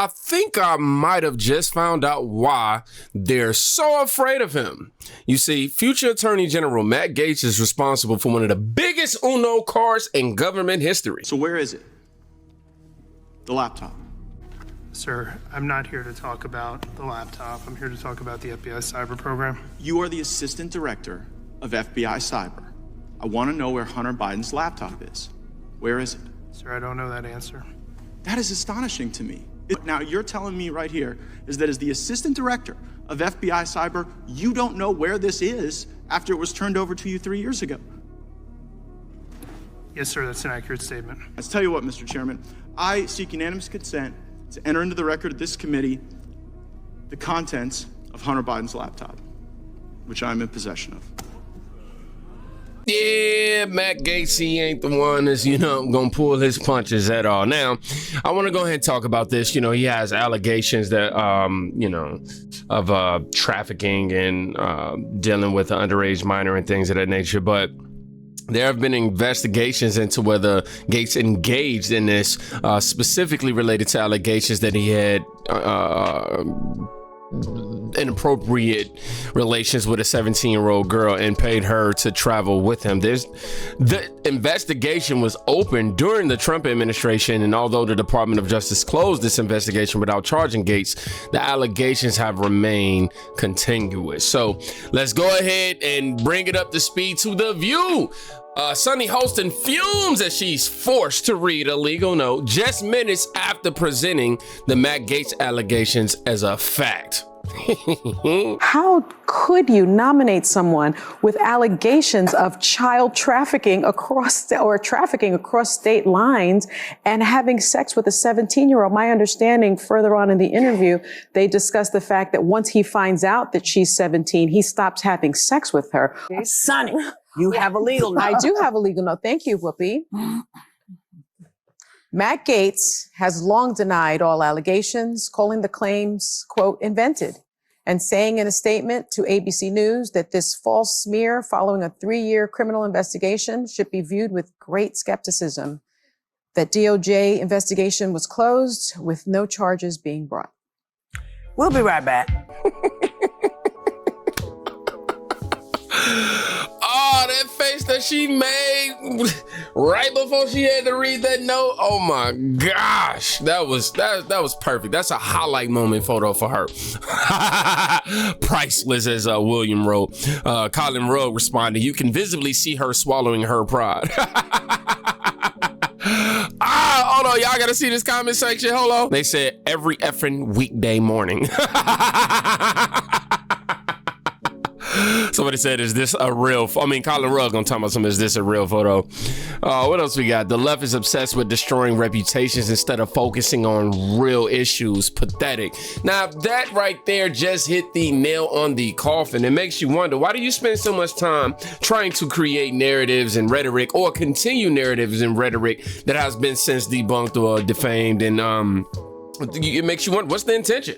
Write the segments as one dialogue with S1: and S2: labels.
S1: I think I might have just found out why they're so afraid of him. You see, future Attorney General Matt Gaetz is responsible for one of the biggest Uno cards in government history.
S2: So where is it? The laptop.
S3: Sir, I'm not here to talk about the laptop. I'm here to talk about the FBI cyber program.
S2: You are the assistant director of FBI cyber. I want to know where Hunter Biden's laptop is. Where is it?
S3: Sir, I don't know that answer.
S2: That is astonishing to me. Now, you're telling me right here is that as the assistant director of FBI cyber, you don't know where this is after it was turned over to you 3 years ago.
S3: Yes, sir, that's an accurate statement.
S2: Let's tell you what, Mr. Chairman, I seek unanimous consent to enter into the record of this committee the contents of Hunter Biden's laptop, which I'm in possession of.
S1: Yeah, Matt Gaetz, he ain't the one that's, gonna pull his punches at all. Now, I want to go ahead and talk about this. He has allegations that, of trafficking and dealing with an underage minor and things of that nature. But there have been investigations into whether Gaetz engaged in this, specifically related to allegations that he had inappropriate relations with a 17-year-old girl and paid her to travel with him. The investigation was open during the Trump administration, and although the Department of Justice closed this investigation without charging Gaetz, the allegations have remained continuous. So let's go ahead and bring it up to speed to The View. Sunny Hostin fumes as she's forced to read a legal note just minutes after presenting the Matt Gaetz allegations as a fact.
S4: How could you nominate someone with allegations of child trafficking across state lines and having sex with a 17-year-old? My understanding further on in the interview, they discussed the fact that once he finds out that she's 17, he stops having sex with her.
S5: Sonny, you have a legal note.
S4: I do have a legal note. Thank you, Whoopi. Matt Gaetz has long denied all allegations, calling the claims, quote, invented, and saying in a statement to ABC News that this false smear following a 3-year criminal investigation should be viewed with great skepticism, that DOJ investigation was closed with no charges being brought.
S5: We'll be right back.
S1: Oh, that face that she made right before she had to read that note. Oh my gosh, that was perfect. That's a highlight moment photo for her. Priceless, as William wrote. Colin Rugg responded, "You can visibly see her swallowing her pride." Hold on, y'all gotta see this comment section. Hold on. They said every effing weekday morning. Somebody said, is this a real, Colin Rugg gonna talk about something, is this a real photo? What else we got? The left is obsessed with destroying reputations instead of focusing on real issues. Pathetic. Now, that right there just hit the nail on the coffin. It makes you wonder, why do you spend so much time trying to create narratives and rhetoric, or continue narratives and rhetoric that has been since debunked or defamed? And it makes you wonder, what's the intention?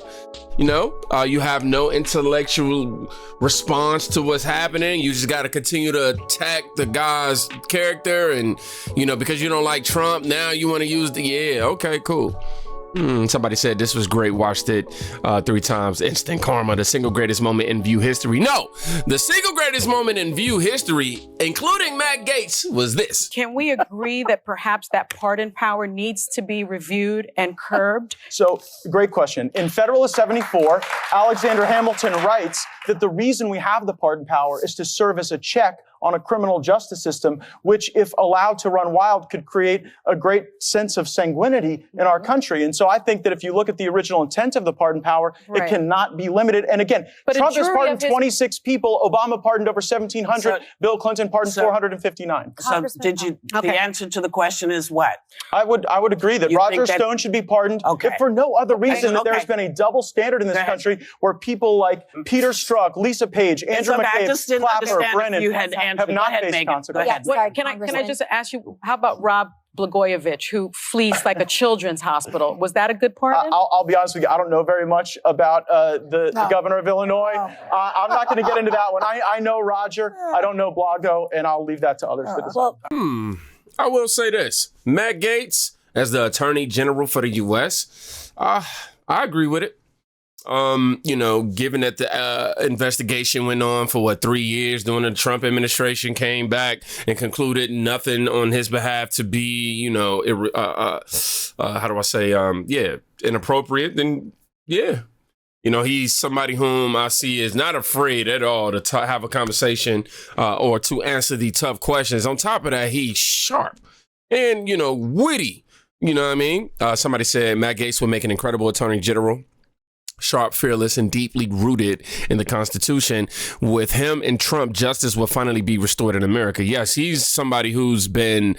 S1: You have no intellectual response to what's happening. You just got to continue to attack the guy's character, and because you don't like Trump, now you want to use okay, cool. Somebody said this was great, watched it 3 times. Instant karma, the single greatest moment in View history. No, the single greatest moment in View history, including Matt Gaetz, was this.
S4: Can we agree that perhaps that pardon power needs to be reviewed and curbed?
S6: So, great question. In Federalist 74, Alexander Hamilton writes that the reason we have the pardon power is to serve as a check on a criminal justice system, which, if allowed to run wild, could create a great sense of sanguinity in our country. And so I think that if you look at the original intent of the pardon power, it cannot be limited. And again, Trump has pardoned 26 people. Obama pardoned over 1,700. Bill Clinton pardoned 459.
S5: So the answer to the question is what?
S6: I would agree that Roger Stone should be pardoned, if for no other reason that there's been a double standard in this country where people like Peter Strzok, Lisa Page, Andrew McCabe, Clapper, Brennan have not faced consequences.
S4: Can I just ask you, how about Rob Blagojevich, who flees like a children's hospital? Was that a good pardon?
S6: I'll be honest with you, I don't know very much about the governor of Illinois. I'm not going to get into that one. I know Roger, I don't know Blago, and I'll leave that to others to decide.
S1: I will say this. Matt Gaetz, as the Attorney General for the U.S., I agree with it. Given that the investigation went on for 3 years during the Trump administration, came back and concluded nothing on his behalf to be, inappropriate, then yeah. He's somebody whom I see is not afraid at all to have a conversation or to answer the tough questions. On top of that, he's sharp and, witty. You know what I mean? Somebody said Matt Gaetz would make an incredible attorney general. Sharp, fearless, and deeply rooted in the Constitution. With him and Trump, justice will finally be restored in America. Yes, he's somebody who's been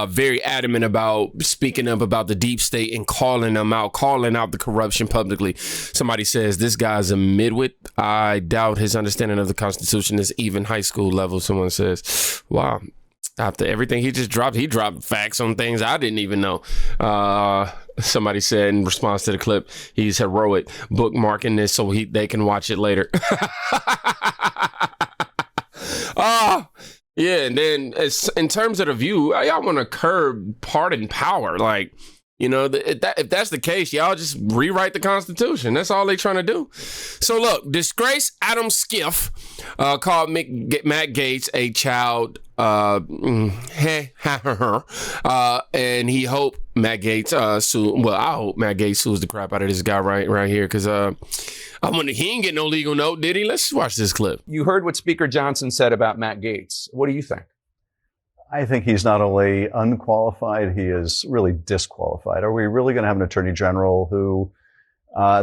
S1: very adamant about speaking up about the deep state and calling them out, calling out the corruption publicly. Somebody says this guy's a midwit. I doubt his understanding of the Constitution is even high school level. Someone says, wow. After everything he just dropped, he dropped facts on things I didn't even know. Somebody said in response to the clip, he's heroic, bookmarking this so they can watch it later. Yeah, and then in terms of the View, y'all want to curb pardon power. Like, if that's the case, y'all just rewrite the Constitution. That's all they trying to do. So look, disgraced Adam Schiff called Matt Gaetz a child. And he hoped Matt Gaetz I hope Matt Gaetz sues the crap out of this guy right here, because he ain't getting no legal note, did he? Let's watch this clip.
S7: You heard what Speaker Johnson said about Matt Gaetz. What do you think?
S8: I think he's not only unqualified, he is really disqualified. Are we really going to have an attorney general who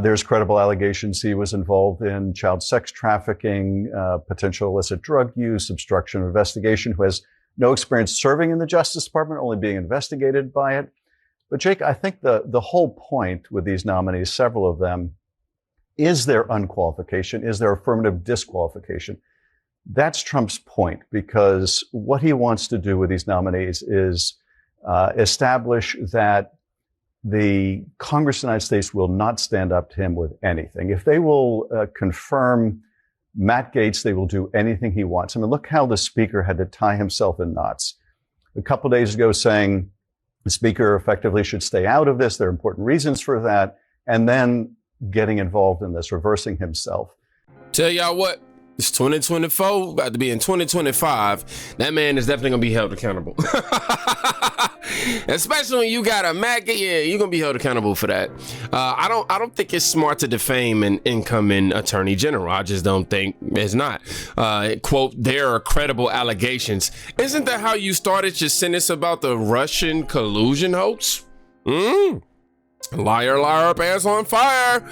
S8: there's credible allegations he was involved in child sex trafficking, potential illicit drug use, obstruction of investigation, who has no experience serving in the Justice Department, only being investigated by it? But Jake, I think the whole point with these nominees, several of them, is their unqualification, is their affirmative disqualification. That's Trump's point, because what he wants to do with these nominees is establish that the Congress of the United States will not stand up to him with anything. If they will confirm Matt Gaetz, they will do anything he wants. I mean, look how the Speaker had to tie himself in knots a couple of days ago, saying the Speaker effectively should stay out of this. There are important reasons for that. And then getting involved in this, reversing himself.
S1: Tell y'all what. It's 2024, about to be in 2025. That man is definitely gonna be held accountable. Especially when you got a Mac, you're gonna be held accountable for that. I don't think it's smart to defame an incoming attorney general. I just don't think it's not. Quote, there are credible allegations. Isn't that how you started your sentence about the Russian collusion hoax? Liar, liar, pants on fire.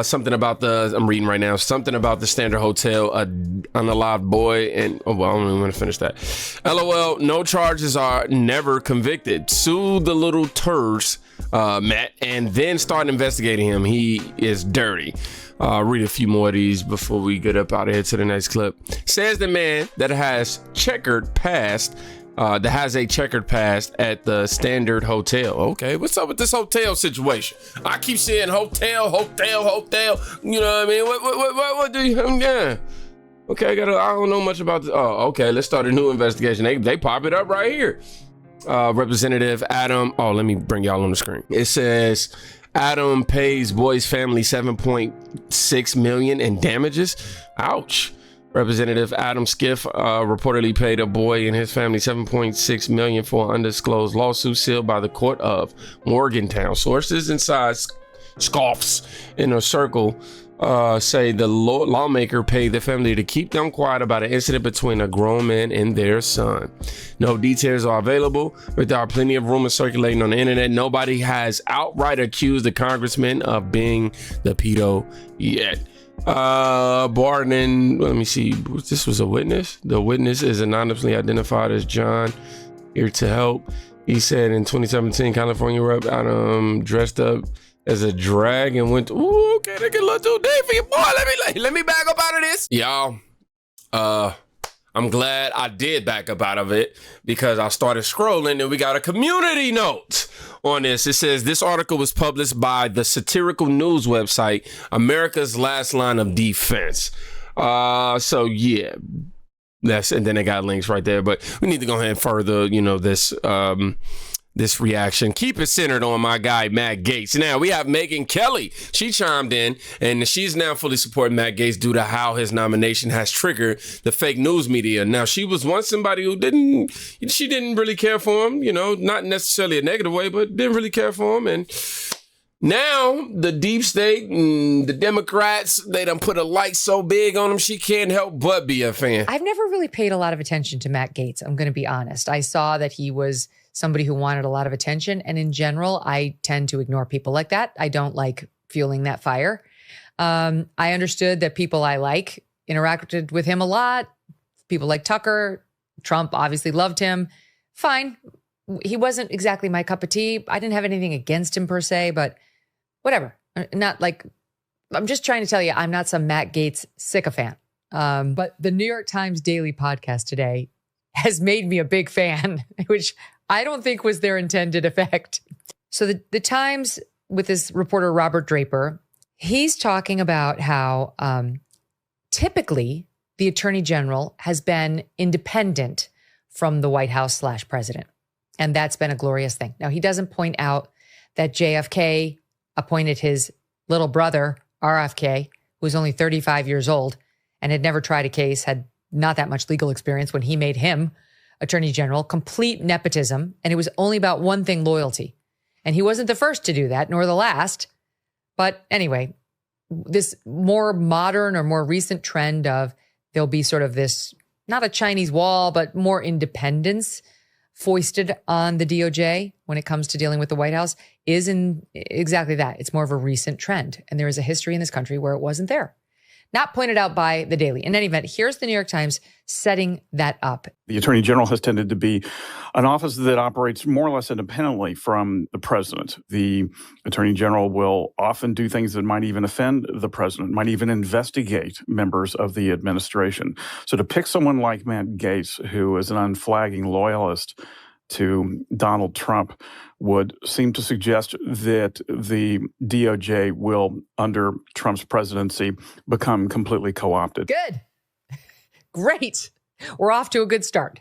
S1: Something about I'm reading right now, something about the Standard Hotel, unalived boy, and I don't even want to finish that. LOL, no charges are never convicted. Sue the little turds, Matt, and then start investigating him. He is dirty. Read a few more of these before we get up out of here to the next clip. Says the man that has a checkered past at the Standard Hotel. Okay, what's up with this hotel situation? I keep saying hotel. You know what I mean? What do you? Yeah. Okay, I don't know much about this. Oh, okay. Let's start a new investigation. They pop it up right here. Representative Adam. Oh, let me bring y'all on the screen. It says Adam pays boy's family $7.6 million in damages. Ouch. Representative Adam Schiff reportedly paid a boy and his family $7.6 million for an undisclosed lawsuit sealed by the court of Morgantown. Sources inside scoffs in a circle say the lawmaker paid the family to keep them quiet about an incident between a grown man and their son. No details are available, but there are plenty of rumors circulating on the internet. Nobody has outright accused the congressman of being the pedo yet. Barton, let me see. This was a witness. The witness is anonymously identified as John, here to help. He said in 2017, California Rep. Adam dressed up as a drag and went, ooh, okay, they get a little too deep for you, boy. Let me back up out of this. Y'all, I'm glad I did back up out of it, because I started scrolling and we got a community note on this. It says this article was published by the satirical news website America's Last Line of Defense. So yeah, and then they got links right there, but we need to go ahead and further, this this reaction. Keep it centered on my guy, Matt Gaetz. Now, we have Megyn Kelly. She chimed in, and she's now fully supporting Matt Gaetz due to how his nomination has triggered the fake news media. Now, she was once somebody who didn't really care for him, not necessarily a negative way, but didn't really care for him. And now the deep state and the Democrats, they done put a light so big on him, she can't help but be a fan.
S9: I've never really paid a lot of attention to Matt Gaetz. I'm going to be honest. I saw that he was somebody who wanted a lot of attention. And in general, I tend to ignore people like that. I don't like fueling that fire. I understood that people I like interacted with him a lot. People like Tucker. Trump obviously loved him. Fine. He wasn't exactly my cup of tea. I didn't have anything against him per se, but whatever. I'm just trying to tell you, I'm not some Matt Gaetz sycophant. But the New York Times Daily podcast today has made me a big fan, which I don't think was their intended effect. So the Times, with this reporter, Robert Draper, he's talking about how typically the Attorney General has been independent from the White House / president. And that's been a glorious thing. Now, he doesn't point out that JFK appointed his little brother, RFK, who was only 35 years old and had never tried a case, had not that much legal experience when he made him Attorney General, complete nepotism. And it was only about one thing, loyalty. And he wasn't the first to do that, nor the last. But anyway, this more modern or more recent trend of there'll be sort of this, not a Chinese wall, but more independence foisted on the DOJ when it comes to dealing with the White House is in exactly that. It's more of a recent trend. And there is a history in this country where it wasn't there. Not pointed out by the Daily. In any event, here's the New York Times setting that up.
S10: The Attorney General has tended to be an office that operates more or less independently from the president. The Attorney General will often do things that might even offend the president, might even investigate members of the administration. So to pick someone like Matt Gaetz, who is an unflagging loyalist to Donald Trump, would seem to suggest that the DOJ will, under Trump's presidency, become completely co-opted.
S9: Good. Great. We're off to a good start.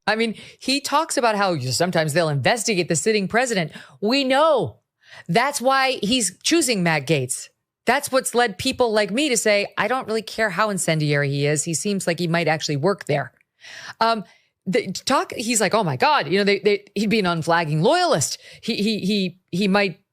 S9: I mean, he talks about how sometimes they'll investigate the sitting president. We know. That's why he's choosing Matt Gaetz. That's what's led people like me to say, I don't really care how incendiary he is. He seems like he might actually work there. He's like, oh my God, he'd be an unflagging loyalist. The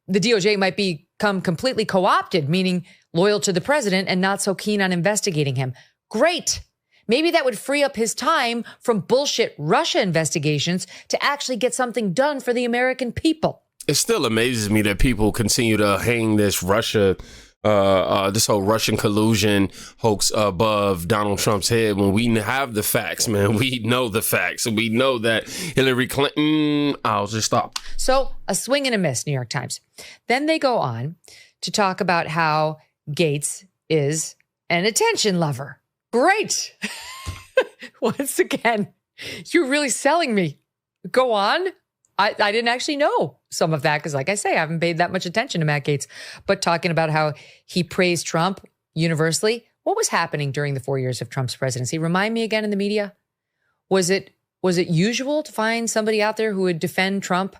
S9: DOJ might become completely co-opted, meaning loyal to the president and not so keen on investigating him. Great. Maybe that would free up his time from bullshit Russia investigations to actually get something done for the American people.
S1: It still amazes me that people continue to hang this this whole Russian collusion hoax above Donald Trump's head when we have the facts, man. We know the facts. We know that Hillary Clinton, I'll just stop.
S9: So a swing and a miss, New York Times. Then they go on to talk about how Gaetz is an attention lover. Great. Once again, you're really selling me. Go on. I didn't actually know some of that because, like I say, I haven't paid that much attention to Matt Gaetz. But talking about how he praised Trump universally, what was happening during the 4 years of Trump's presidency? Remind me again in the media. Was it usual to find somebody out there who would defend Trump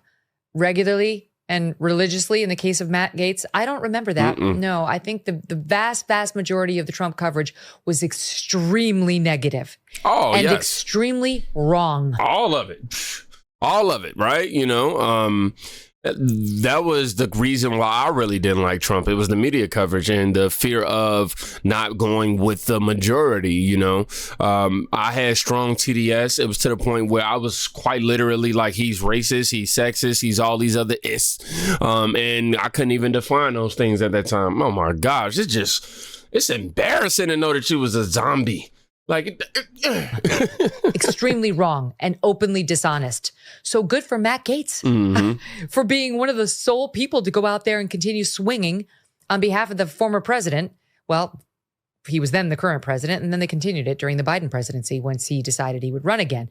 S9: regularly and religiously in the case of Matt Gaetz? I don't remember that. No, I think the vast majority of the Trump coverage was extremely negative.
S1: Oh,
S9: and
S1: yes.
S9: Extremely wrong.
S1: All of it. All of it, right? That was the reason why I really didn't like Trump. It was the media coverage and the fear of not going with the majority, I had strong TDS. It was to the point where I was quite literally like, he's racist, he's sexist, he's all these other ists. And I couldn't even define those things at that time. Oh my gosh, it's embarrassing to know that you was a zombie. Like,
S9: extremely wrong and openly dishonest. So good for Matt Gaetz for being one of the sole people to go out there and continue swinging on behalf of the former president. Well, he was then the current president, and then they continued it during the Biden presidency once he decided he would run again.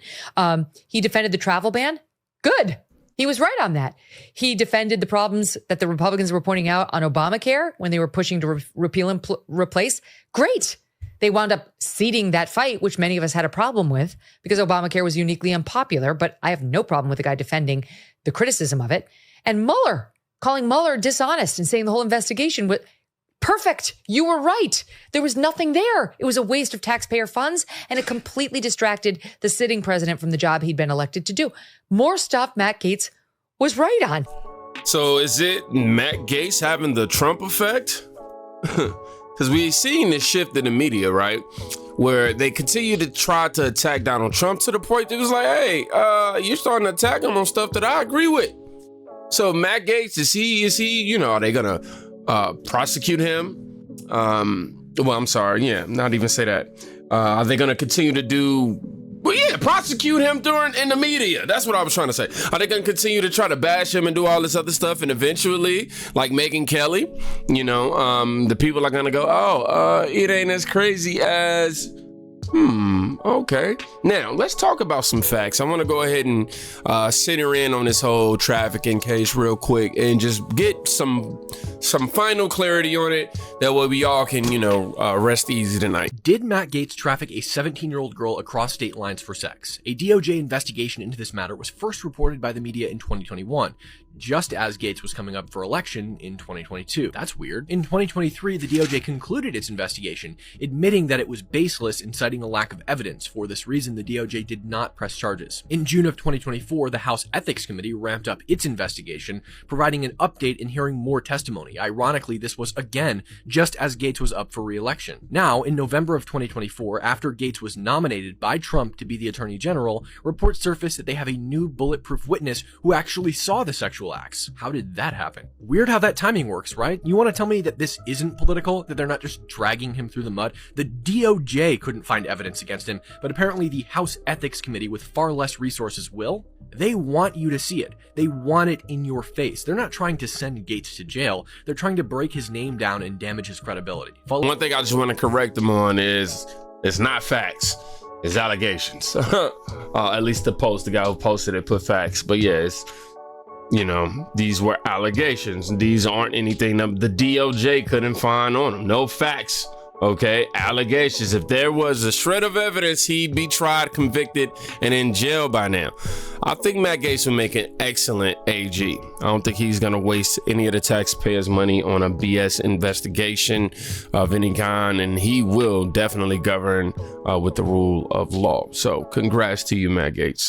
S9: He defended the travel ban. Good. He was right on that. He defended the problems that the Republicans were pointing out on Obamacare when they were pushing to repeal and replace. Great. They wound up ceding that fight, which many of us had a problem with because Obamacare was uniquely unpopular, but I have no problem with the guy defending the criticism of it. And Mueller, calling Mueller dishonest and saying the whole investigation was perfect. You were right. There was nothing there. It was a waste of taxpayer funds, and it completely distracted the sitting president from the job he'd been elected to do. More stuff Matt Gaetz was right on.
S1: So is it Matt Gaetz having the Trump effect? Because we've seen this shift in the media, right? Where they continue to try to attack Donald Trump to the point that it was like, hey, you're starting to attack him on stuff that I agree with. So Matt Gaetz, is he, you know, are they gonna prosecute him? Well, I'm sorry, yeah, not even say that. Are they gonna continue to do, well, yeah, prosecute him in the media? That's what I was trying to say. Are they gonna continue to try to bash him and do all this other stuff? And eventually, like Megyn Kelly, you know, the people are gonna go, oh, it ain't as crazy as, okay. Now, let's talk about some facts. I want to go ahead and center in on this whole trafficking case real quick and just get some final clarity on it. That way we all can, you know, rest easy tonight.
S11: Did Matt Gaetz traffic a 17-year-old girl across state lines for sex? A DOJ investigation into this matter was first reported by the media in 2021. Just as Gaetz was coming up for election in 2022. That's weird. In 2023, the DOJ concluded its investigation, admitting that it was baseless and citing a lack of evidence. For this reason, the DOJ did not press charges. In June of 2024, the House Ethics Committee ramped up its investigation, providing an update and hearing more testimony. Ironically, this was again just as Gaetz was up for re-election. Now, in November of 2024, after Gaetz was nominated by Trump to be the Attorney General, reports surfaced that they have a new bulletproof witness who actually saw the sexual acts. How did that happen? Weird how that timing works, right? You want to tell me that this isn't political, that they're not just dragging him through the mud? The DOJ couldn't find evidence against him, but apparently the House Ethics Committee with far less resources will? They want you to see it. They want it in your face. They're not trying to send Gaetz to jail. They're trying to break his name down and damage his credibility.
S1: One thing I just want to correct them on is it's not facts. It's allegations. At least the guy who posted it put facts. But yeah, it's, you know, these were allegations. These aren't anything that the DOJ couldn't find on them. No facts. Okay, allegations. If there was a shred of evidence, he'd be tried, convicted, and in jail by now. I think Matt Gaetz will make an excellent AG. I don't think he's going to waste any of the taxpayers' money on a BS investigation of any kind, and he will definitely govern with the rule of law. So congrats to you, Matt Gaetz.